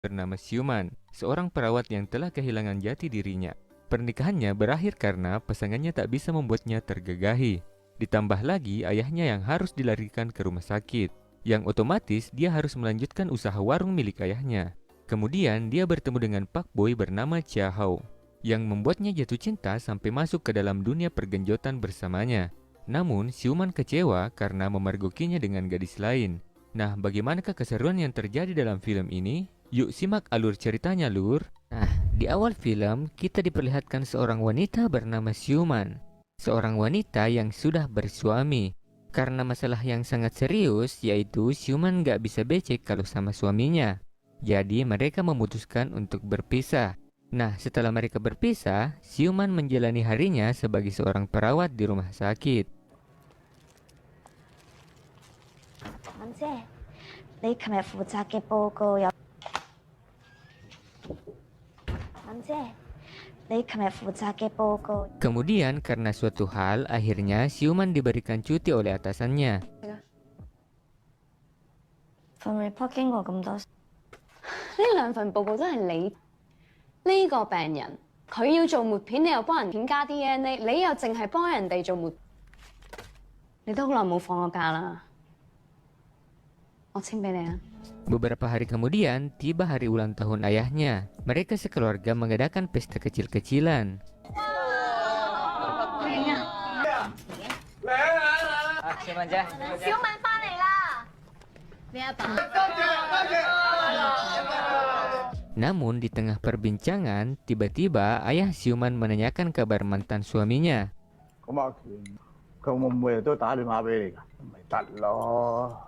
bernama Siuman, seorang perawat yang telah kehilangan jati dirinya. Pernikahannya berakhir karena pasangannya tak bisa membuatnya tergagahi. Ditambah lagi ayahnya yang harus dilarikan ke rumah sakit, yang otomatis dia harus melanjutkan usaha warung milik ayahnya. Kemudian dia bertemu dengan Pak Boy bernama Chia Hao, yang membuatnya jatuh cinta sampai masuk ke dalam dunia pergenjotan bersamanya. Namun, Siuman kecewa karena memergokinya dengan gadis lain. Nah, bagaimanakah keseruan yang terjadi dalam film ini? Yuk simak alur ceritanya, Lur. Nah, di awal film, kita diperlihatkan seorang wanita bernama Siuman. Seorang wanita yang sudah bersuami. Karena masalah yang sangat serius, yaitu Siuman gak bisa becek kalau sama suaminya. Jadi mereka memutuskan untuk berpisah. Nah, setelah mereka berpisah, Siuman menjalani harinya sebagai seorang perawat di rumah sakit. 文姐，你琴日負責嘅報告有。文姐，你琴日負責嘅報告。Kemudian karena suatu hal, akhirnya Siuman diberikan cuti oleh atasannya. 份 report 經過咁多，呢兩份報告真係你呢個病人，佢要做抹片，你又幫人片加 DNA，你又淨係幫人哋做抹，你都好耐冇放過假啦。我清俾你啊。 Beberapa hari kemudian, tiba hari ulang tahun ayahnya. Mereka sekeluarga mengadakan pesta kecil-kecilan. 小敏翻嚟啦！你阿爸。 Namun di tengah perbincangan, tiba-tiba ayah Siuman menanyakan kabar mantan suaminya. 咁阿權佢會唔會都打電話俾你㗎？咪得咯。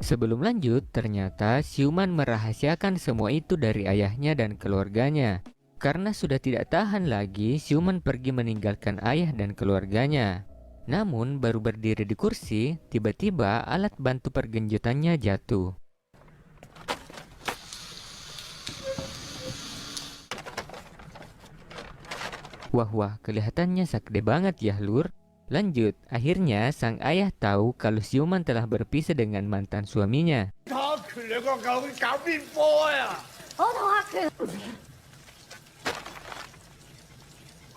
Sebelum lanjut, ternyata Siuman merahasiakan semua itu dari ayahnya dan keluarganya. Karena sudah tidak tahan lagi, Siuman pergi meninggalkan ayah dan keluarganya. Namun, baru berdiri di kursi, tiba-tiba alat bantu pergenjotannya jatuh. Wah, kelihatannya sakde banget ya, Lur. Lanjut, akhirnya sang ayah tahu kalau Siuman telah berpisah dengan mantan suaminya. 阿權兩個狗搞邊科呀？我同阿權。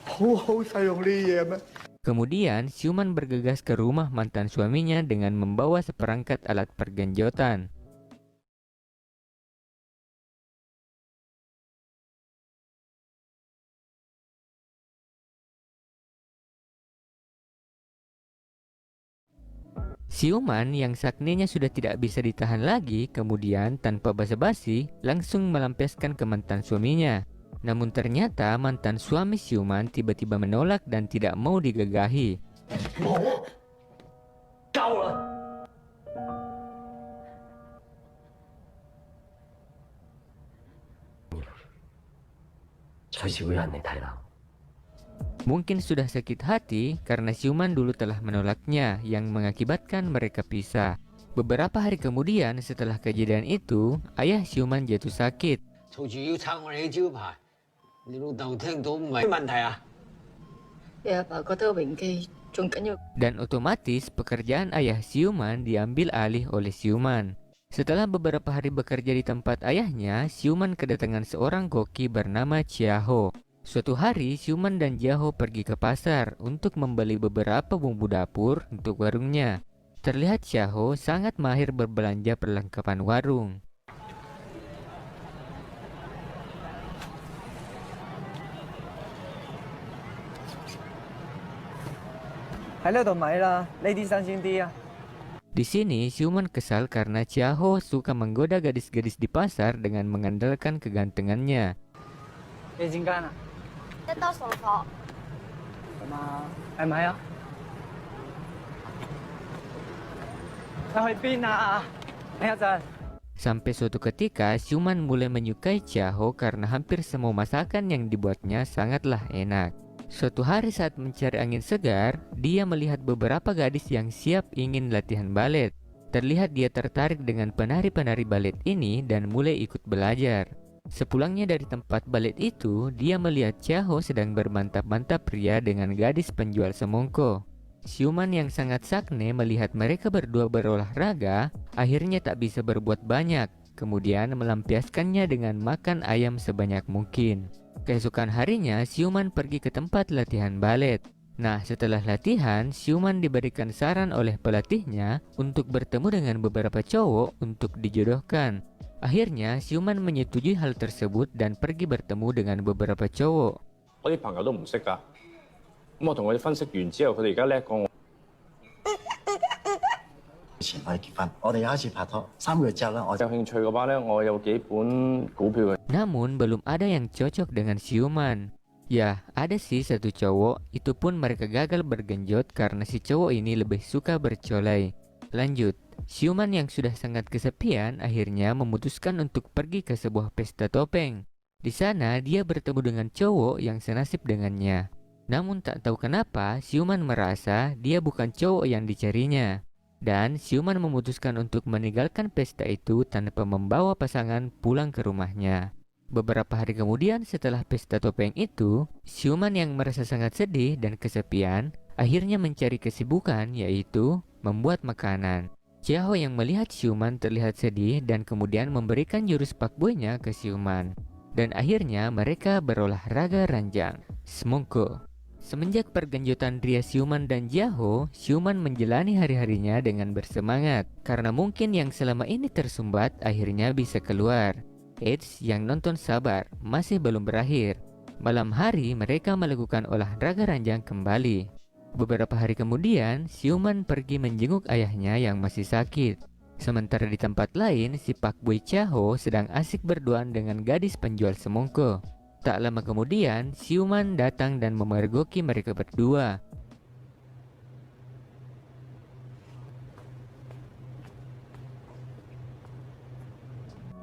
好好使用呢啲嘢咩？ Kemudian, Siuman bergegas ke rumah mantan suaminya dengan membawa seperangkat alat pergenjotan. Siuman yang saknenya sudah tidak bisa ditahan lagi, kemudian tanpa basa-basi langsung melampiaskan ke mantan suaminya. Namun ternyata mantan suami Siuman tiba-tiba menolak dan tidak mau digagahi. 夠啦！隨時會有人嚟睇啦。 Mungkin sudah sakit hati karena Siuman dulu telah menolaknya yang mengakibatkan mereka pisah. Beberapa hari kemudian setelah kejadian itu, ayah Siuman jatuh sakit. 嘈住要拆我哋嘅招牌，你老豆聽到唔係問題啊？ 你阿爸覺得榮基仲緊要。 Dan otomatis pekerjaan ayah Siuman diambil alih oleh Siuman. Setelah beberapa hari bekerja di tempat ayahnya, Siuman kedatangan seorang koki bernama Chia Ho. Suatu hari, Siuman dan Chia Ho pergi ke pasar untuk membeli beberapa bumbu dapur untuk warungnya. Terlihat Chia Ho sangat mahir berbelanja perlengkapan warung. Di sini, Siuman kesal karena Chia Ho suka menggoda gadis-gadis di pasar dengan mengandalkan kegantengannya. 一多送貨。咁啊，係咪啊？你去邊啊？等一陣。 Sampai suatu ketika, Siuman mulai menyukai Chia Ho karena hampir semua masakan yang dibuatnya sangatlah enak. Suatu hari saat mencari angin segar, dia melihat beberapa gadis yang siap ingin latihan balet. Terlihat dia tertarik dengan penari-penari balet ini dan mulai ikut belajar. Sepulangnya dari tempat balet itu, dia melihat Chia Ho sedang bermantap-mantap pria dengan gadis penjual semongko. Siuman yang sangat sakne melihat mereka berdua berolahraga, akhirnya tak bisa berbuat banyak. kemudian melampiaskannya dengan makan ayam sebanyak mungkin. Keesokan harinya, Siuman pergi ke tempat latihan balet. Nah, setelah latihan, Siuman diberikan saran oleh pelatihnya untuk bertemu dengan beberapa cowok untuk dijodohkan. Akhirnya, Siuman menyetujui hal tersebut dan pergi bertemu dengan beberapa cowok. 我啲朋友都唔識㗎，咁我同佢哋分析完之後，佢哋而家叻過我。以前我哋結婚，我哋有一次拍拖，3個月之後咧，我有興趣嘅話咧，我有幾本股票嘅。 Namun, belum ada yang cocok dengan Siuman. Ya, ada sih satu cowok, itu pun mereka gagal bergenjot karena si cowok ini lebih suka bercolai. Lanjut, Siuman yang sudah sangat kesepian akhirnya memutuskan untuk pergi ke sebuah pesta topeng. Di sana dia bertemu dengan cowok yang senasib dengannya. Namun tak tahu kenapa Siuman merasa dia bukan cowok yang dicarinya. Dan Siuman memutuskan untuk meninggalkan pesta itu tanpa membawa pasangan pulang ke rumahnya. Beberapa hari kemudian setelah pesta topeng itu, Siuman yang merasa sangat sedih dan kesepian akhirnya mencari kesibukan, yaitu membuat makanan. Chiaho yang melihat Siuman terlihat sedih dan kemudian memberikan jurus pakboynya ke Siuman. Dan akhirnya mereka berolahraga ranjang, semongko. Semenjak pergenjotan Ria Siuman dan Chiaho, Siuman menjalani hari-harinya dengan bersemangat karena mungkin yang selama ini tersumbat akhirnya bisa keluar. Eits, yang nonton sabar, masih belum berakhir. Malam hari mereka melakukan olahraga ranjang kembali. Beberapa hari kemudian, Siuman pergi menjenguk ayahnya yang masih sakit. Sementara di tempat lain, si Pakboy Chiaho sedang asik berduaan dengan gadis penjual semongko. Tak lama kemudian, Siuman datang dan memergoki mereka berdua.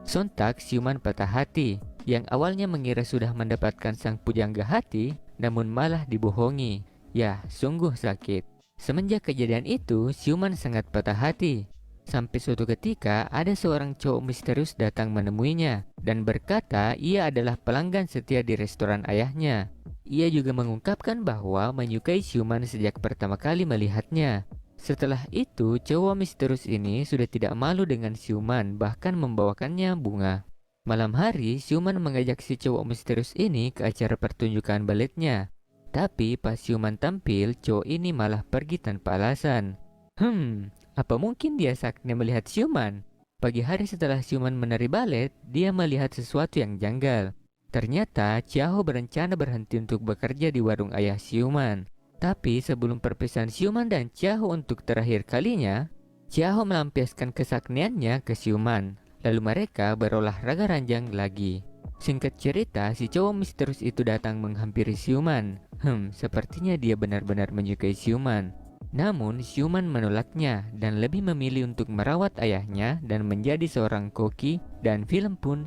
Sontak Siuman patah hati, yang awalnya mengira sudah mendapatkan sang pujangga hati, namun malah dibohongi. Ya, sungguh sakit. Semenjak kejadian itu, Siuman sangat patah hati. Sampai suatu ketika ada seorang cowok misterius datang menemuinya dan berkata ia adalah pelanggan setia di restoran ayahnya. Ia juga mengungkapkan bahwa menyukai Siuman sejak pertama kali melihatnya. Setelah itu, cowok misterius ini sudah tidak malu dengan Siuman, bahkan membawakannya bunga. Malam hari, Siuman mengajak si cowok misterius ini ke acara pertunjukan baletnya. Tapi pas Siuman tampil, cowok ini malah pergi tanpa alasan. Apa mungkin dia sakitnya melihat Siuman? Pagi hari setelah Siuman menari balet, dia melihat sesuatu yang janggal. Ternyata, Chiaho berencana berhenti untuk bekerja di warung ayah Siuman. Tapi sebelum perpisahan Siuman dan Chiaho untuk terakhir kalinya, Chiaho melampiaskan kesaktiannya ke Siuman. Lalu mereka berolahraga ranjang lagi. Singkat cerita, si cowok misterius itu datang menghampiri Siuman. Sepertinya dia benar-benar menyukai Siuman. Namun Siuman menolaknya dan lebih memilih untuk merawat ayahnya dan menjadi seorang koki, dan film pun